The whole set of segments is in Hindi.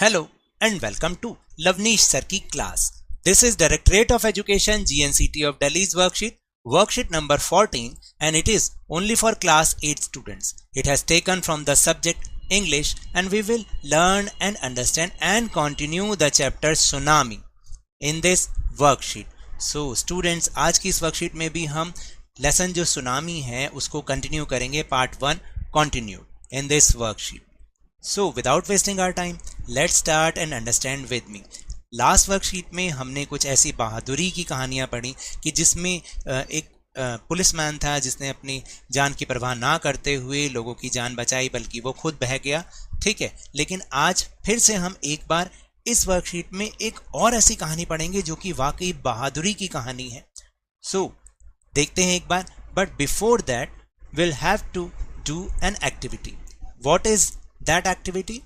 Hello and welcome to Lavneesh Sir की class. This is Directorate of Education GNCT of Delhi's worksheet number 14, and it is only for class 8 students. It has taken from the subject English and we will learn and understand and continue the chapter Tsunami in this worksheet. So students, आज की इस worksheet में भी हम lesson जो Tsunami है उसको continue करेंगे, part 1 continue in this worksheet. So without wasting our time, let's start and understand with me. Last worksheet में हमने कुछ ऐसी बहादुरी की कहानियाँ पढ़ी कि जिसमें एक पुलिसमैन था जिसने अपनी जान की परवाह ना करते हुए लोगों की जान बचाई, बल्कि वो खुद बह गया. ठीक है, लेकिन आज फिर से हम एक बार इस वर्कशीट में एक और ऐसी कहानी पढ़ेंगे जो कि वाकई बहादुरी की कहानी है. सो देखते हैं एक बार, but before that will have to do an activity. What is that activity?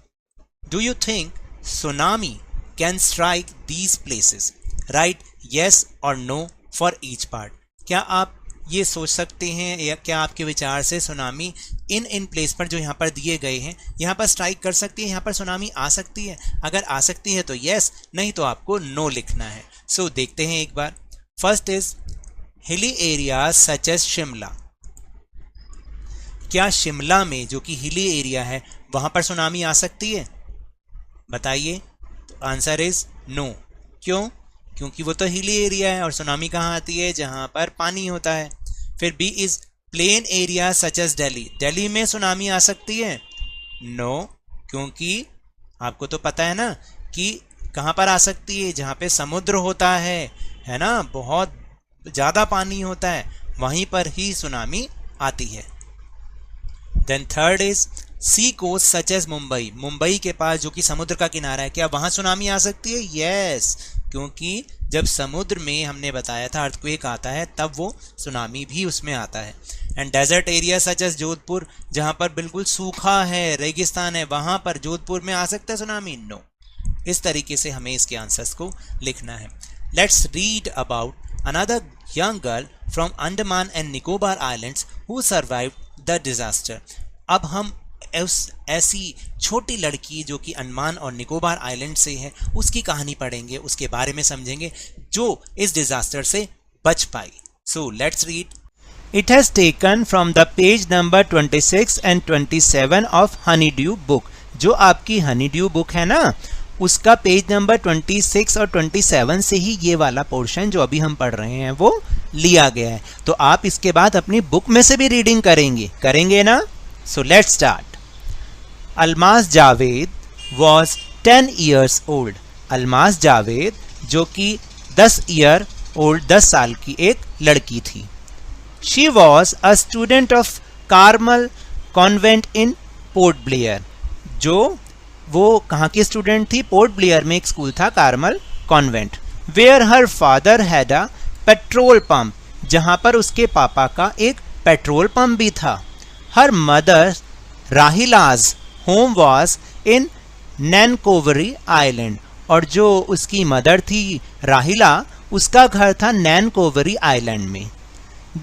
Do you think tsunami can strike these places? Write yes or no for each part. क्या आप ये सोच सकते हैं या क्या आपके विचार से सुनामी इन प्लेस पर जो यहाँ पर दिए गए हैं यहाँ पर स्ट्राइक कर सकती है, यहाँ पर सुनामी आ सकती है? अगर आ सकती है तो yes, नहीं तो आपको no लिखना है. सो देखते हैं एक बार. First is hilly area such as Shimla. क्या शिमला में जो कि हिली एरिया है वहाँ पर सुनामी आ सकती है? बताइए. तो आंसर इज नो. क्यों? क्योंकि वो तो हिली एरिया है और सुनामी कहाँ आती है? जहाँ पर पानी होता है. फिर B is plain area such as Delhi. Delhi में सुनामी आ सकती है? नो, क्योंकि आपको तो पता है ना कि कहाँ पर आ सकती है? जहाँ पे समुद्र होता है ना, बहुत ज़्यादा पानी होता है, वहीं पर ही सुनामी आती है. Then third is sea coast such as Mumbai. Mumbai के पास जो कि समुद्र का किनारा है, क्या वहाँ सुनामी आ सकती है? यस, क्योंकि जब समुद्र में हमने बताया था अर्थक्वेक आता है तब वो सुनामी भी उसमें आता है. And desert area such as Jodhpur, जहाँ पर बिल्कुल सूखा है, रेगिस्तान है, वहाँ पर जोधपुर में आ सकता है सुनामी? नो. इस तरीके से हमें इसके आंसर्स को लिखना है. Let's read about another young girl from Andaman and Nicobar islands who survived the disaster. अब हम ऐसी छोटी लड़की जो कि अंडमान और निकोबार आइलैंड से है उसकी कहानी पढ़ेंगे, उसके बारे में समझेंगे जो इस डिजास्टर से बच पाई. So let's read. It has taken from the page number 26 and 27 of honeydew book. जो आपकी हनी ड्यू बुक है ना, उसका पेज नंबर 26 और 27 से ही ये वाला पोर्शन जो अभी हम पढ़ रहे हैं वो लिया गया है. तो आप इसके बाद अपनी बुक में से भी रीडिंग करेंगे ना. So let's start. Almaz Javed was 10 years old. Almaz Javed जो कि 10 साल की एक लड़की थी. She was a student of Carmel Convent in Port Blair. जो वो कहाँ की स्टूडेंट थी? पोर्ट ब्लेयर में एक स्कूल था, Carmel convent. Where her father had a petrol pump. जहाँ पर उसके पापा का एक पेट्रोल पंप भी था. Her mother Rahila's home was in Nankovary Island. और जो उसकी मदर थी राहिला, उसका घर था नैनकोवरी आइलैंड में.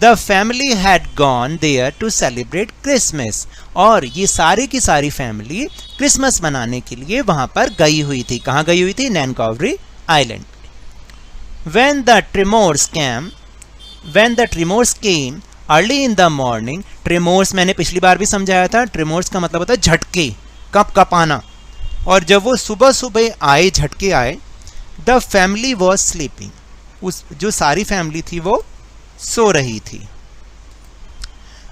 The family had gone there to celebrate Christmas. और ये सारी की सारी फैमिली क्रिसमस मनाने के लिए वहाँ पर गई हुई थी. कहाँ गई हुई थी? Nancowry island. When the tremors came early in the morning. Tremors मैंने पिछली बार भी समझाया था. ट्रेमोर्स का मतलब होता है झटके, कँपाना. और जब वो सुबह सुबह आए, झटके आए, द फैमिली वॉज स्लीपिंग. उस जो सारी फैमिली थी वो सो रही थी.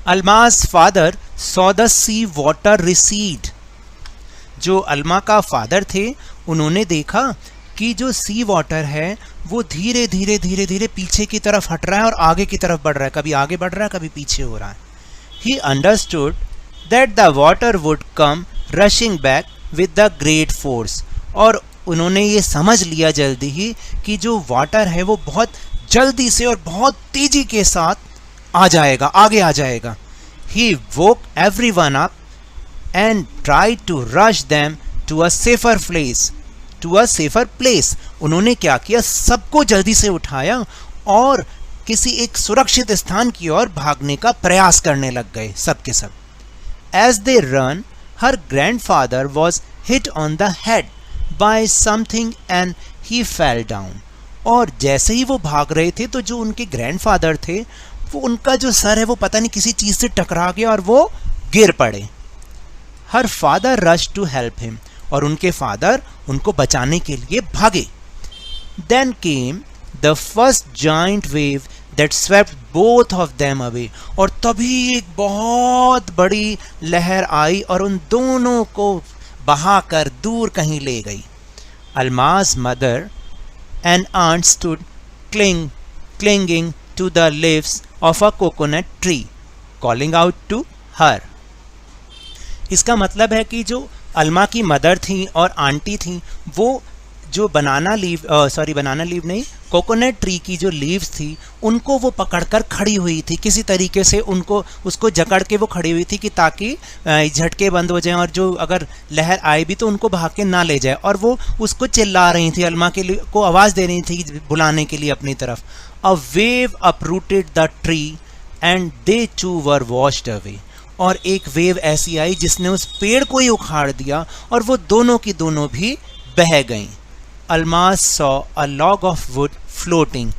Alma's father saw the sea water recede. जो अल्मा का फादर थे उन्होंने देखा कि जो सी वाटर है वो धीरे धीरे पीछे की तरफ हट रहा है और आगे की तरफ बढ़ रहा है. कभी आगे बढ़ रहा है, कभी पीछे हो रहा है. He understood that the water would come rushing back with the great force. और उन्होंने ये समझ लिया जल्दी ही कि जो वाटर है वो बहुत जल्दी से और बहुत तेजी के साथ आगे आ जाएगा. He woke everyone up and tried to rush them to a safer place. उन्होंने क्या किया? सबको जल्दी से उठाया और किसी एक सुरक्षित स्थान की ओर भागने का प्रयास करने लग गए सब के सब. As they run, her grandfather was hit on the head by something and he fell down. और जैसे ही वो भाग रहे थे तो जो उनके ग्रैंडफादर थे वो उनका जो सर है वो पता नहीं किसी चीज से टकरा गया और वो गिर पड़े. Her father rushed to help him. और उनके फादर उनको बचाने के लिए भागे. Then came the first giant wave that swept both of them away. और तभी एक बहुत बड़ी लहर आई और उन दोनों को बहाकर दूर कहीं ले गई. Alma's mother and aunt stood clinging to the leaves of a coconut tree, calling out to her. इसका मतलब है कि जो अल्मा की मदर थी और आंटी थी वो जो बनाना लीव नहीं, कोकोनट ट्री की जो लीव्स थी उनको वो पकड़कर खड़ी हुई थी. किसी तरीके से उसको जकड़ के वो खड़ी हुई थी कि ताकि झटके बंद हो जाएं और जो अगर लहर आए भी तो उनको भाग के ना ले जाए. और वो उसको चिल्ला रही थी, अल्मा के लिए को आवाज़ दे रही थी बुलाने के लिए अपनी तरफ. A wave uprooted the tree and they too were washed away. और एक वेव ऐसी आई जिसने उस पेड़ को ही उखाड़ दिया और वो दोनों की दोनों भी बह गईं. Alma saw a log of wood floating.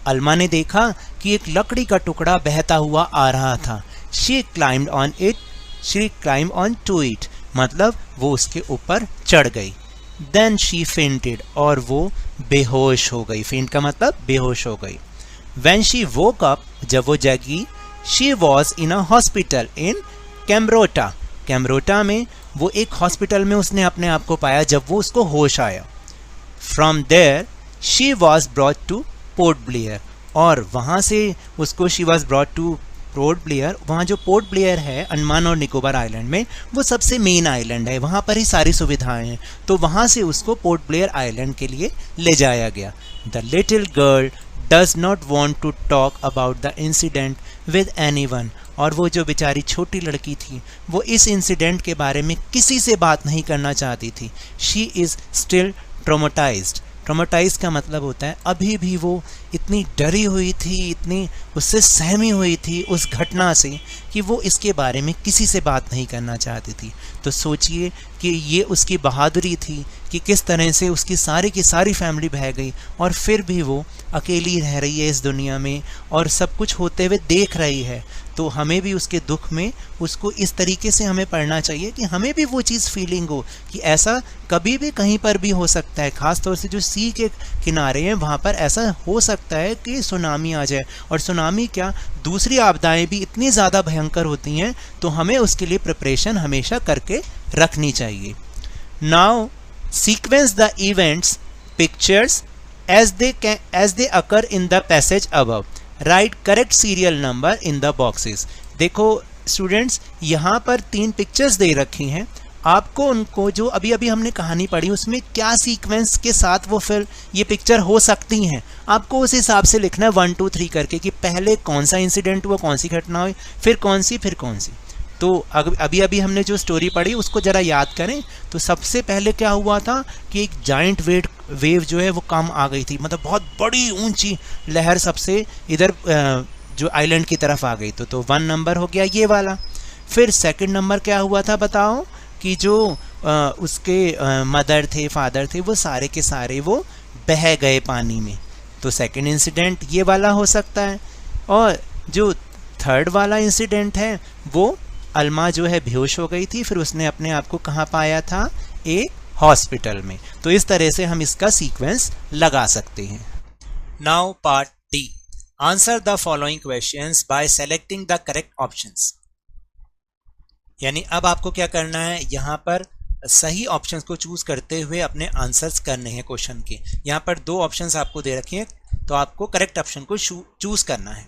Alma ने देखा कि एक लकड़ी का टुकड़ा बहता हुआ आ रहा था. She climbed on to it. मतलब वो उसके ऊपर चढ़ गई. Then she fainted. और वो बेहोश हो गई. फेंट का मतलब बेहोश हो गई. When she woke up. जब वो जगी, she was in a hospital in Cambrota. Cambrota में वो एक हॉस्पिटल में उसने अपने आप को पाया जब वो उसको होश आया. From there she was brought to Port Blair. और वहाँ से उसको she was brought to Port Blair. वहाँ जो पोर्ट ब्लेयर है अंडमान और निकोबार आइलैंड में वो सबसे मेन आइलैंड है, वहाँ पर ही सारी सुविधाएं हैं. तो वहाँ से उसको पोर्ट ब्लेयर आइलैंड के लिए ले जाया गया. The little girl does not want to talk about the incident with anyone. और वो जो बेचारी छोटी लड़की थी वो इस इंसिडेंट के बारे में किसी से बात नहीं करना चाहती थी. She is still ट्रोमाटाइज्ड. ट्रोमाटाइज का मतलब होता है अभी भी वो इतनी डरी हुई थी, इतनी उससे सहमी हुई थी उस घटना से कि वो इसके बारे में किसी से बात नहीं करना चाहती थी. तो सोचिए कि ये उसकी बहादुरी थी कि किस तरह से उसकी सारी की सारी फैमिली बह गई और फिर भी वो अकेली रह रही है इस दुनिया में और सब कुछ होते हुए देख रही है. तो हमें भी उसके दुख में उसको इस तरीके से हमें पढ़ना चाहिए कि हमें भी वो चीज़ फीलिंग हो कि ऐसा कभी भी कहीं पर भी हो सकता है. ख़ास तौर से जो सी के किनारे हैं वहाँ पर ऐसा हो सकता है कि सुनामी आ जाए. और सुनामी क्या, दूसरी आपदाएं भी इतनी ज़्यादा भयंकर होती हैं. तो हमें उसके लिए प्रिपरेशन हमेशा करके रखनी चाहिए. Now sequence the events pictures as they occur in the passage above. Write correct serial number in the boxes. देखो स्टूडेंट्स यहाँ पर 3 पिक्चर्स दे रखी हैं. आपको उनको जो अभी अभी हमने कहानी पढ़ी उसमें क्या सीक्वेंस के साथ वो फिर ये पिक्चर हो सकती हैं आपको उस हिसाब से लिखना है 1 2 3 करके कि पहले कौन सा इंसिडेंट हुआ, कौन सी घटना हुई, फिर कौन सी. तो अभी अभी हमने जो स्टोरी पढ़ी उसको ज़रा याद करें. तो सबसे पहले क्या हुआ था कि एक जाइंट वेव जो है वो कम आ गई थी. मतलब बहुत बड़ी ऊंची लहर सबसे इधर जो आइलैंड की तरफ आ गई. तो 1 नंबर हो गया ये वाला. फिर सेकंड नंबर क्या हुआ था बताओ कि जो उसके मदर थे, फादर थे, वो सारे के सारे वो बह गए पानी में. तो सेकंड इंसिडेंट ये वाला हो सकता है. और जो थर्ड वाला इंसिडेंट है वो अल्मा जो है बेहोश हो गई थी, फिर उसने अपने आप को कहाँ पाया था, एक हॉस्पिटल में. तो इस तरह से हम इसका सीक्वेंस लगा सकते हैं. Now part D. Answer the following questions bye selecting the correct options. यानी अब आपको क्या करना है, यहाँ पर सही ऑप्शंस को चूज करते हुए अपने आंसर्स करने हैं क्वेश्चन के. यहाँ पर 2 ऑप्शंस आपको दे रखे हैं तो आपको करेक्ट ऑप्शन को चूज करना है.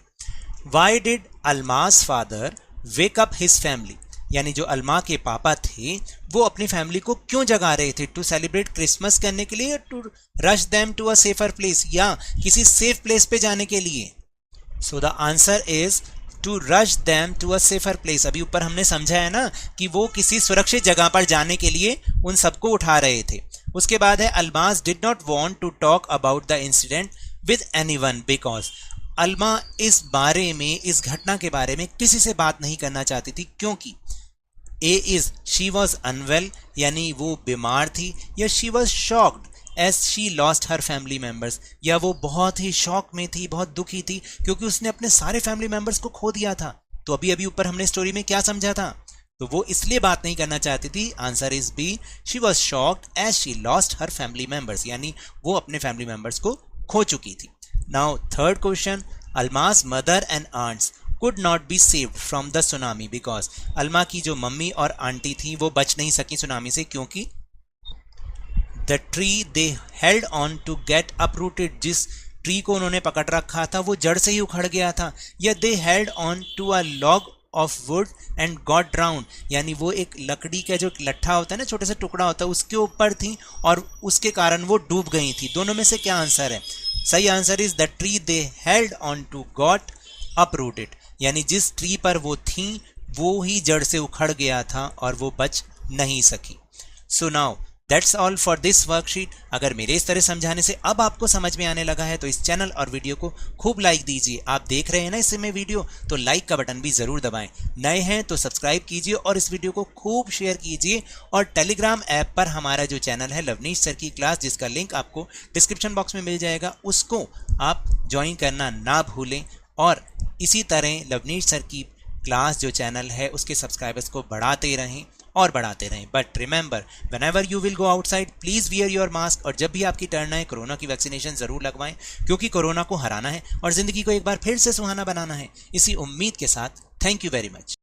Why did Almas father wake up his family. यानी जो अल्मा के पापा थे वो अपनी फैमिली को क्यों जगा रहे थे, टू सेलिब्रेट क्रिसमस करने के लिए, to rush them to a safer place, या किसी सेफ प्लेस पे जाने के लिए. So the answer is to rush them to a safer place. अभी ऊपर हमने समझा है ना कि वो किसी सुरक्षित जगह पर जाने के लिए उन सबको उठा रहे थे. उसके बाद है Almas did not want to talk about the incident with anyone because. इस बारे में, इस घटना के बारे में किसी से बात नहीं करना चाहती थी क्योंकि A is she was unwell यानी वो बीमार थी, या she was shocked as she lost her family members, या वो बहुत ही शॉक में थी, बहुत दुखी थी क्योंकि उसने अपने सारे फैमिली मेम्बर्स को खो दिया था। तो अभी अभी ऊपर हमने स्टोरी में क्या समझा था, तो वो इसलिए बात नहीं करना चाहती थी। Answer is B, she was shocked as she lost her family members, यानी वो अपने फैमिली मेम्बर्स को खो चुकी थी। Now third question, Alma's mother and aunts could not be saved from the tsunami because Alma की जो मम्मी और आंटी थी वो बच नहीं सकी सुनामी से, क्योंकि the tree they held on to get uprooted, जिस ट्री को उन्होंने पकड़ रखा था वो जड़ से ही उखड़ गया था, या they held on to a log of wood and got drowned, यानी वो एक लकड़ी का जो लट्ठा होता है ना, छोटे से टुकड़ा होता है, उसके ऊपर थी और उसके कारण वो डूब गई थी। दोनों में से क्या आंसर है? सही answer is the tree they held on to got uprooted, यानी जिस ट्री पर वो थी वो ही जड़ से उखड़ गया था और वो बच नहीं सकी। So now that's all for this worksheet. अगर मेरे इस तरह समझाने से अब आपको समझ में आने लगा है तो इस चैनल और वीडियो को खूब लाइक दीजिए। आप देख रहे हैं ना इसमें वीडियो, तो लाइक का बटन भी जरूर दबाएं। नए हैं तो सब्सक्राइब कीजिए और इस वीडियो को खूब शेयर कीजिए। और टेलीग्राम ऐप पर हमारा जो चैनल है लवनीश सर की क्लास, जिसका लिंक आपको डिस्क्रिप्शन बॉक्स में मिल जाएगा, उसको आप ज्वाइन करना ना भूलें। और इसी तरह लवनीश सर की क्लास जो चैनल है उसके सब्सक्राइबर्स को बढ़ाते रहें और बढ़ाते रहें। But remember, whenever you will go outside please wear your mask, और जब भी आपकी टर्न आए कोरोना की वैक्सीनेशन ज़रूर लगवाएं, क्योंकि कोरोना को हराना है और ज़िंदगी को एक बार फिर से सुहाना बनाना है। इसी उम्मीद के साथ थैंक यू वेरी मच।